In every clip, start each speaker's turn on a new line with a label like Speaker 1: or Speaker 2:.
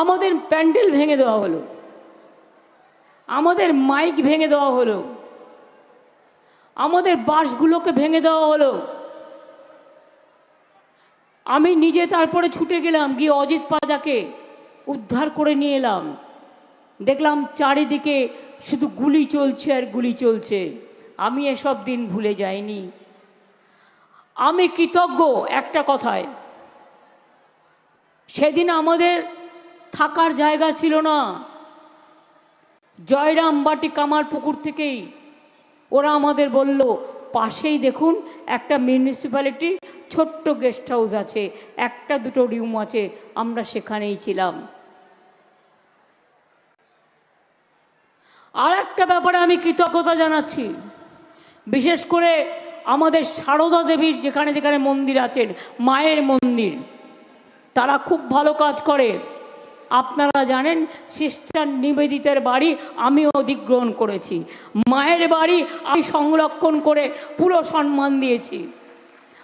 Speaker 1: আমাদের প্যান্ডেল ভেঙে দেওয়া হলো, আমাদের মাইক ভেঙে দেওয়া হলো, আমাদের বাসগুলোকে ভেঙে দেওয়া হলো। আমি নিজে তারপরে ছুটে গেলাম, গিয়ে অজিত পাজাকে উদ্ধার করে নিয়ে এলাম। দেখলাম চারিদিকে শুধু গুলি চলছে আর গুলি চলছে। আমি এসব দিন ভুলে যাইনি। আমি কৃতজ্ঞ একটা কথায়, সেদিন আমাদের থাকার জায়গা ছিল না। জয়রামবাটি কামারপুকুর থেকেই ওরা আমাদের বলল, পাশেই দেখুন একটা মিউনিসিপ্যালিটি ছোট্ট গেস্ট হাউস আছে, একটা দুটো রুম আছে, আমরা সেখানেই ছিলাম। আর একটা ব্যাপারে আমি কৃতজ্ঞতা জানাচ্ছি, বিশেষ করে আমাদের সারদা দেবীর যেখানে যেখানে মন্দির আছেন, মায়ের মন্দির, তারা খুব ভালো কাজ করে। আপনারা জানেন সিস্টার নিবেদিতার বাড়ি আমি অধিগ্রহণ করেছি, মায়ের বাড়ি আমি সংরক্ষণ করে পুরো সম্মান দিয়েছি।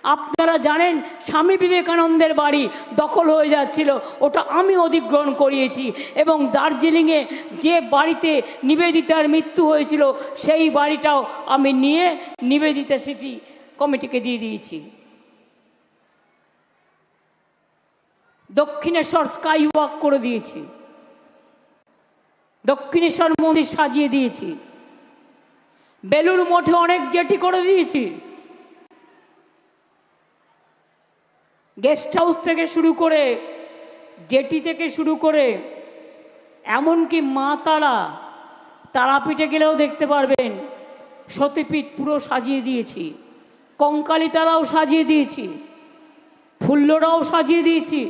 Speaker 1: আপনারা জানেন স্বামী বিবেকানন্দের বাড়ি দখল হয়ে যাচ্ছিল, ওটা আমি অধিগ্রহণ করিয়েছি। এবং দার্জিলিংয়ে যে বাড়িতে নিবেদিতার মৃত্যু হয়েছিল সেই বাড়িটাও আমি নিয়ে নিবেদিতা স্মৃতি কমিটিকে দিয়ে দিয়েছি। দক্ষিণেশ্বর স্কাই ওয়াক করে দিয়েছি, দক্ষিণেশ্বর মন্দির সাজিয়ে দিয়েছি, বেলুড় মঠে অনেক জেটি করে দিয়েছি। গেস্ট হাউস থেকে শুরু করে, জেটি থেকে শুরু করে, এমনকি মা তারাপীঠে গেলেও দেখতে পারবেন সতীপীঠ পুরো সাজিয়ে দিয়েছি, কঙ্কালীতলাও সাজিয়ে দিয়েছি, ফুল্লরাও সাজিয়ে দিয়েছি।